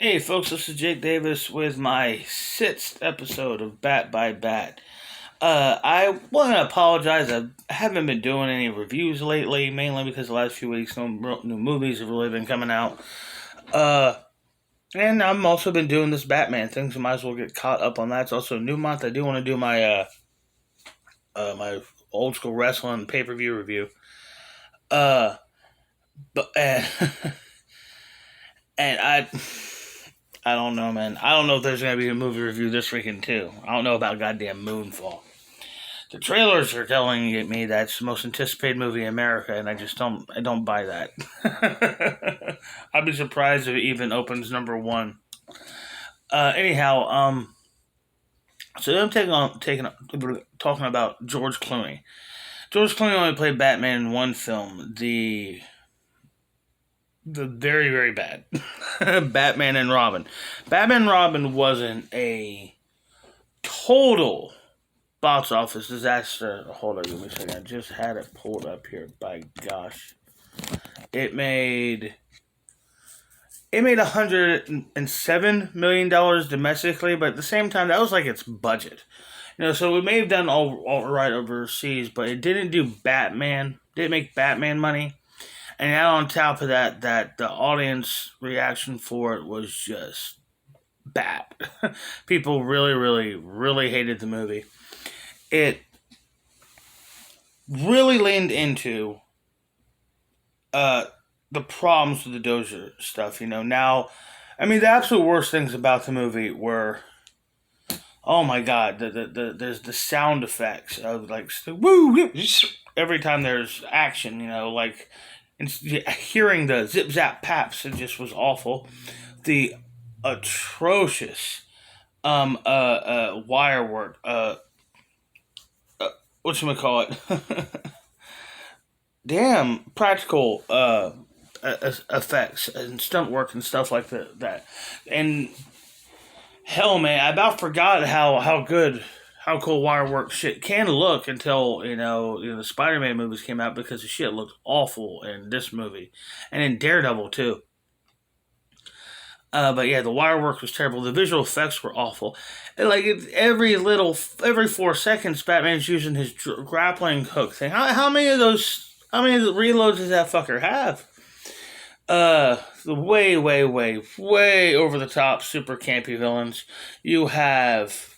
Hey folks, this is Jake Davis with my sixth episode of Bat by Bat. I want to apologize. I haven't been doing any reviews lately, mainly because the last few weeks no new movies have really been coming out. Uh, and I've also been doing this Batman thing, so might as well get caught up on that. It's also a new month. I do want to do my old school wrestling pay per view review. Uh, but and I don't know, man. I don't know if there's gonna be a movie review this weekend too. I don't know about goddamn Moonfall. The trailers are telling me that's the most anticipated movie in America, and I don't buy that. I'd be surprised if it even opens number one. Anyhow, so I'm talking about George Clooney. George Clooney only played Batman in one film, the very, very bad Batman and Robin. Batman and Robin wasn't a total box office disaster. Hold on, give me a second. I just had it pulled up here. By gosh, it made $107 million domestically, but at the same time, that was like its budget. So it may have done all right overseas, but it didn't do Batman. Didn't make Batman money. And now on top of that, the audience reaction for it was just bad. People really, really, really hated the movie. It really leaned into the problems with the Dozier stuff. Now, I mean, the absolute worst things about the movie were, oh my god, there's the sound effects of like woo every time there's action. And hearing the zip zap paps, it just was awful. The atrocious wire work, whatchamacallit, damn practical effects and stunt work and stuff like that. And hell, man, I about forgot how cool wire work shit can look until the Spider-Man movies came out, because the shit looked awful in this movie and in Daredevil too. But yeah, the wire work was terrible. The visual effects were awful. And every 4 seconds, Batman's using his grappling hook thing. How many reloads does that fucker have? The way, way, way, way over the top, super campy villains. You have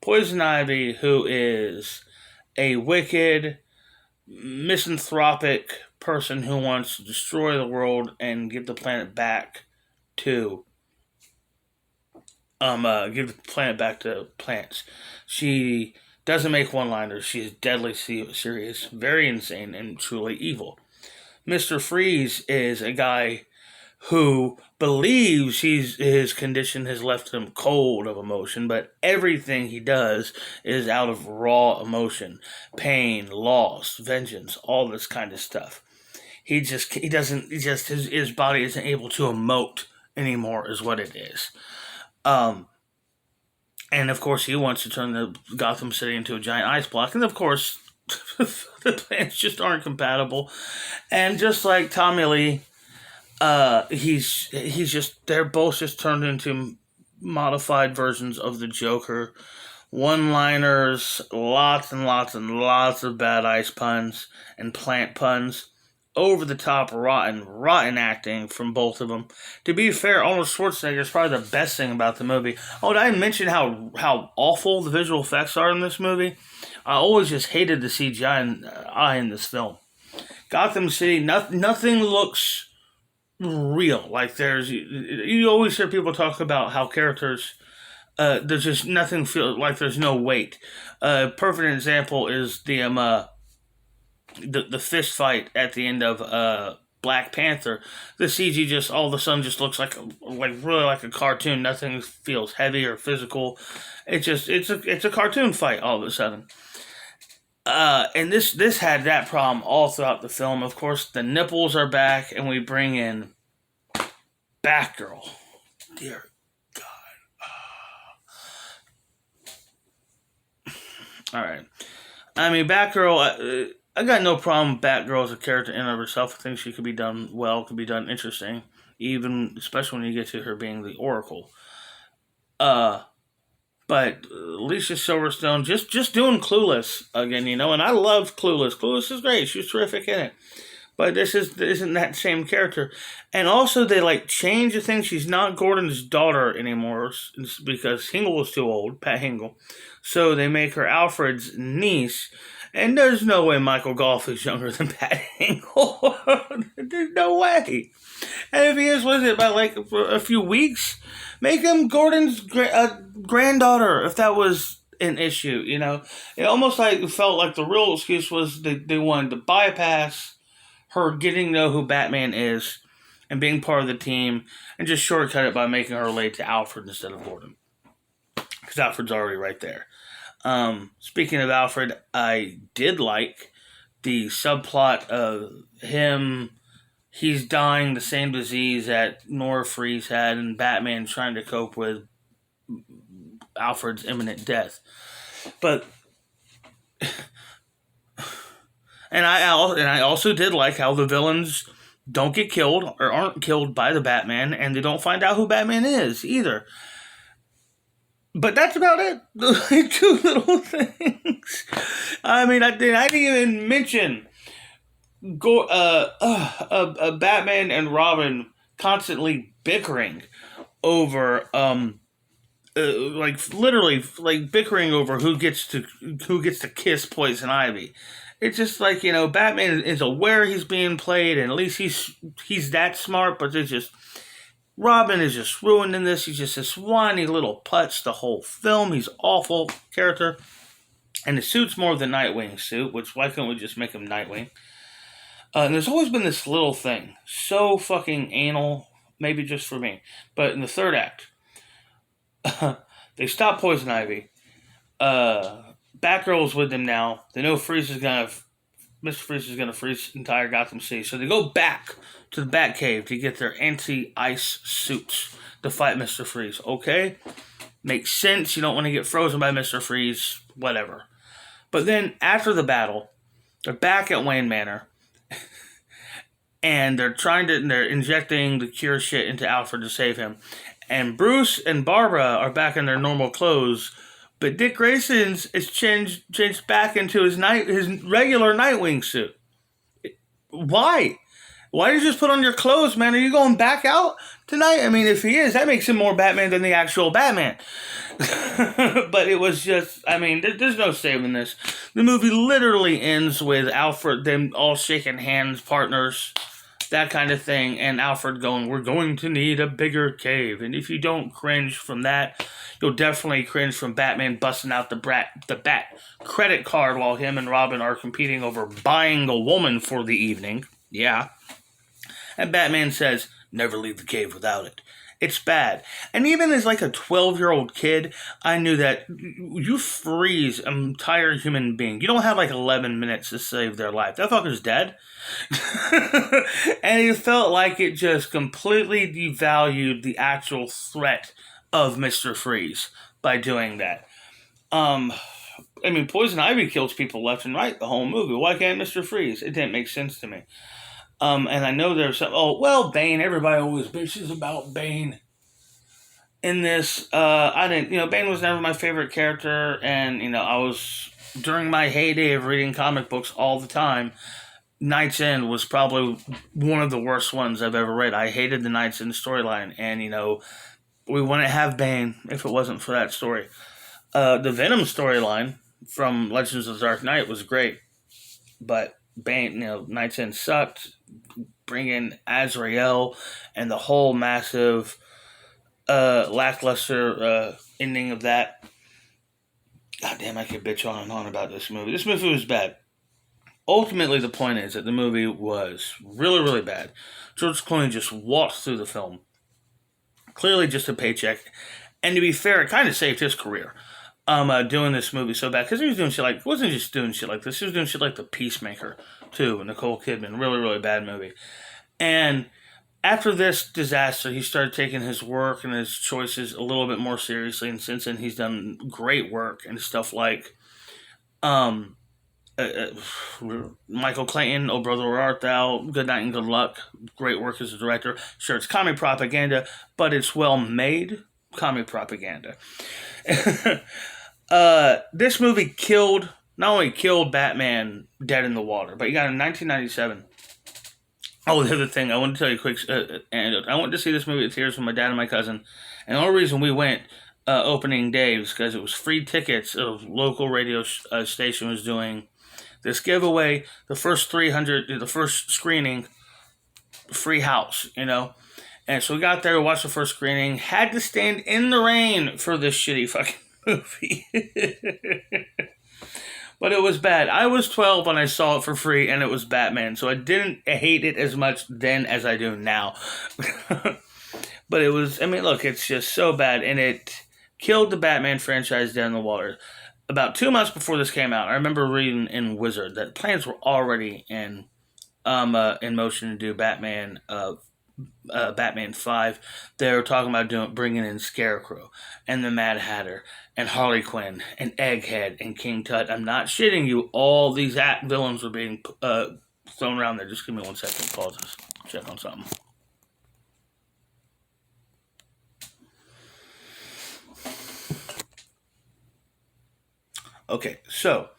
Poison Ivy, who is a wicked, misanthropic person who wants to destroy the world and give the planet back to plants. She doesn't make one-liners. She's deadly serious, very insane, and truly evil. Mr. Freeze is a guy who believes his condition has left him cold of emotion, but everything he does is out of raw emotion, pain, loss, vengeance, all this kind of stuff. His body isn't able to emote anymore, is what it is. And of course he wants to turn the Gotham City into a giant ice block, and of course the plans just aren't compatible. And just like Tommy Lee, they're both just turned into modified versions of the Joker. One-liners, lots and lots and lots of bad ice puns and plant puns. Over the top, rotten acting from both of them. To be fair, Arnold Schwarzenegger is probably the best thing about the movie. Oh, did I mention how awful the visual effects are in this movie? I always just hated the CGI in this film. Gotham City, nothing looks real. Like you always hear people talk about how characters, there's just nothing feel like there's no weight. Perfect example is the fist fight at the end of Black Panther. The CG just all of a sudden just looks like really like a cartoon. Nothing feels heavy or physical. It's a cartoon fight all of a sudden. And this had that problem all throughout the film. Of course, the nipples are back, and we bring in Batgirl. Dear God. All right. I mean, Batgirl. I got no problem with Batgirl as a character in and of herself. I think she could be done well, could be done interesting. even especially when you get to her being the Oracle. Uh, but Alicia Silverstone just doing Clueless again, and I loved Clueless. Clueless is great; she was terrific in it. But isn't that same character, and also they like change the thing. She's not Gordon's daughter anymore because Hingle was too old, Pat Hingle, so they make her Alfred's niece. And there's no way Michael Goff is younger than Pat Hingle. There's no way. And if he is, what is it, about like a few weeks? Make him Gordon's granddaughter if that was an issue, It almost like felt like the real excuse was they wanted to bypass her getting to know who Batman is and being part of the team and just shortcut it by making her relate to Alfred instead of Gordon. Because Alfred's already right there. Speaking of Alfred, I did like the subplot of him. He's dying the same disease that Nora Freeze had, and Batman trying to cope with Alfred's imminent death. But and I also did like how the villains don't get killed or aren't killed by the Batman, and they don't find out who Batman is either. But that's about it. Like two little things. I mean, I didn't even mention Batman and Robin constantly bickering over like literally like bickering over who gets to kiss Poison Ivy. It's just like, Batman is aware he's being played, and at least he's that smart, but it's just Robin is just ruining this. He's just this whiny little putz the whole film. He's awful character. And the suit's more of the Nightwing suit, which why couldn't we just make him Nightwing? And there's always been this little thing. So fucking anal, maybe just for me. But in the third act, they stop Poison Ivy. Batgirl's with them now. They know Mr. Freeze is gonna freeze entire Gotham City. So they go back to the Batcave to get their anti-ice suits to fight Mr. Freeze. Okay? Makes sense. You don't want to get frozen by Mr. Freeze. Whatever. But then, after the battle, they're back at Wayne Manor. And they're injecting the cure shit into Alfred to save him. And Bruce and Barbara are back in their normal clothes. But Dick Grayson's is changed back into his regular Nightwing suit. Why? Why did you just put on your clothes, man? Are you going back out tonight? I mean, if he is, that makes him more Batman than the actual Batman. But it was just, I mean, there's no saving this. The movie literally ends with Alfred, them all shaking hands, partners, that kind of thing, and Alfred going, we're going to need a bigger cave. And if you don't cringe from that, you'll definitely cringe from Batman busting out the Bat credit card while him and Robin are competing over buying a woman for the evening. Yeah. And Batman says, never leave the cave without it. It's bad. And even as like a 12-year-old kid, I knew that you freeze an entire human being. You don't have like 11 minutes to save their life. That fucker's dead. And it felt like it just completely devalued the actual threat of Mr. Freeze by doing that. I mean, Poison Ivy kills people left and right the whole movie. Why can't Mr. Freeze? It didn't make sense to me. And I know there's some, Bane, everybody always bitches about Bane. In this, Bane was never my favorite character, and, I was, during my heyday of reading comic books all the time, Night's End was probably one of the worst ones I've ever read. I hated the Night's End storyline, and, we wouldn't have Bane if it wasn't for that story. The Venom storyline from Legends of the Dark Knight was great, but Bane, Night's End sucked. Bring in Azrael and the whole massive lackluster ending of that. God damn, I could bitch on and on about this movie. This movie was bad. Ultimately, the point is that the movie was really, really bad. George Clooney just walked through the film. Clearly just a paycheck. And to be fair, it kind of saved his career. Doing this movie so bad. Because he was doing shit like, wasn't just doing shit like this. He was doing shit like The Peacemaker, too. Nicole Kidman. Really, really bad movie. And after this disaster, he started taking his work and his choices a little bit more seriously. And since then, he's done great work and stuff like Michael Clayton, Oh Brother Where Art Thou, Good Night and Good Luck, great work as a director. Sure, it's comic propaganda, but it's well made comic propaganda. This movie not only killed Batman dead in the water, but you got in 1997. Oh, the other thing, I want to tell you a quick anecdote. I went to see this movie at theaters with my dad and my cousin, and the only reason we went opening day was because it was free tickets. A local radio station was doing this giveaway. The first screening, free house, And so we got there, watched the first screening, had to stand in the rain for this shitty fucking movie. But it was bad. I was 12 when I saw it for free, and it was Batman, so I didn't hate it as much then as I do now. But it was, look, it's just so bad, and it killed the Batman franchise down the water. About 2 months before this came out, I remember reading in Wizard that plans were already in motion to do Batman Batman 5. They were talking about bringing in Scarecrow and the Mad Hatter and Harley Quinn and Egghead and King Tut. I'm not shitting you. All these villains were being thrown around there. Just give me 1 second. Pause this. Check on something. Okay, so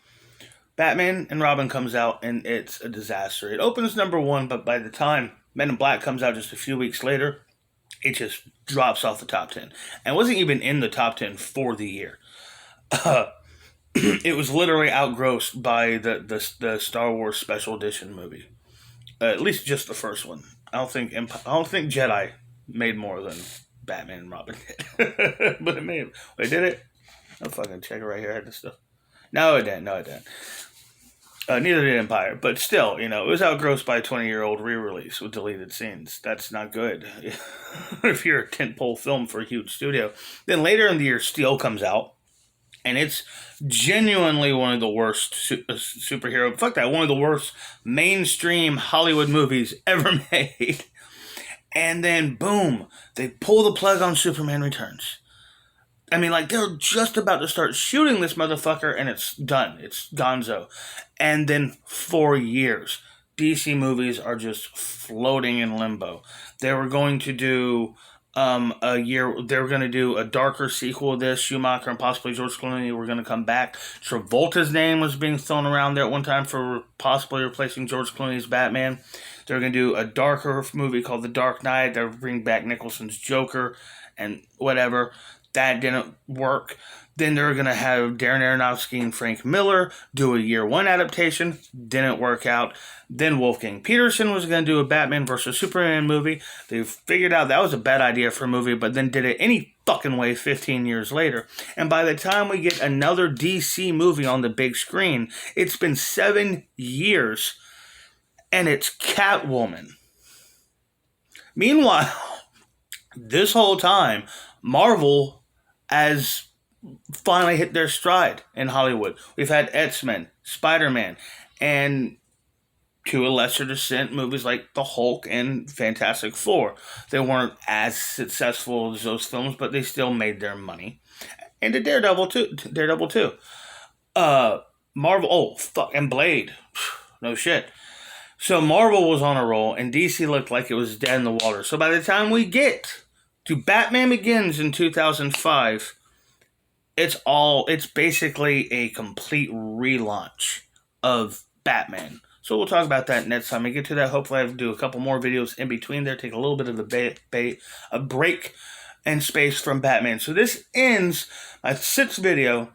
Batman and Robin comes out, and it's a disaster. It opens #1, but by the time Men in Black comes out just a few weeks later, it just drops off the top 10. And wasn't even in the top 10 for the year. It was literally outgrossed by the Star Wars Special Edition movie. At least just the first one. I don't think Jedi made more than Batman and Robin did. But it made... Wait, did it? I'll fucking check it right here. I had this stuff. No, it didn't. Neither did Empire. But still, it was outgrossed by a 20-year-old re-release with deleted scenes. That's not good. If you're a tentpole film for a huge studio. Then later in the year, Steel comes out. And it's genuinely one of the worst superhero... Fuck that. One of the worst mainstream Hollywood movies ever made. And then, boom, they pull the plug on Superman Returns. They're just about to start shooting this motherfucker, and it's done. It's gonzo. And then 4 years, DC movies are just floating in limbo. They were going to do they were going to do a darker sequel of this. Schumacher and possibly George Clooney were going to come back. Travolta's name was being thrown around there at one time for possibly replacing George Clooney's Batman. They were going to do a darker movie called The Dark Knight. They were bring back Nicholson's Joker and whatever. That didn't work. Then they were going to have Darren Aronofsky and Frank Miller do a year 1 adaptation. Didn't work out. Then Wolfgang Peterson was going to do a Batman vs. Superman movie. They figured out that was a bad idea for a movie, but then did it any fucking way 15 years later. And by the time we get another DC movie on the big screen, it's been 7 years, and it's Catwoman. Meanwhile, this whole time, Marvel has finally hit their stride in Hollywood. We've had X-Men, Spider-Man, and to a lesser extent, movies like The Hulk and Fantastic Four. They weren't as successful as those films, but they still made their money. And the Daredevil too. Marvel, and Blade. No shit. So Marvel was on a roll, and DC looked like it was dead in the water. So by the time we get to Batman Begins in 2005, it's basically a complete relaunch of Batman. So we'll talk about that next time. We get to that. Hopefully I have to do a couple more videos in between there. Take a little bit of a break and space from Batman. So this ends my 6th video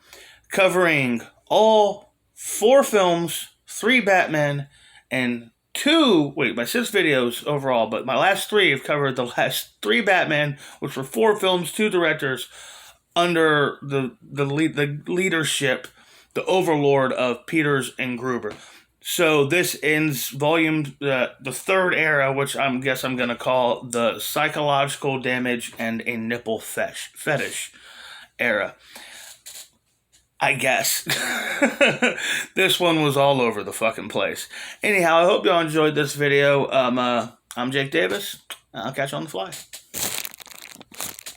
covering all 4 films, 3 Batman, and my 6 videos overall, but my last 3 have covered the last 3 Batman, which were 4 films, 2 directors, under the leadership, the overlord of Peters and Gruber. So this ends the 3rd era, which I'm going to call the psychological damage and a nipple fetish era. I guess. This one was all over the fucking place. Anyhow, I hope y'all enjoyed this video. I'm Jake Davis. I'll catch you on the fly.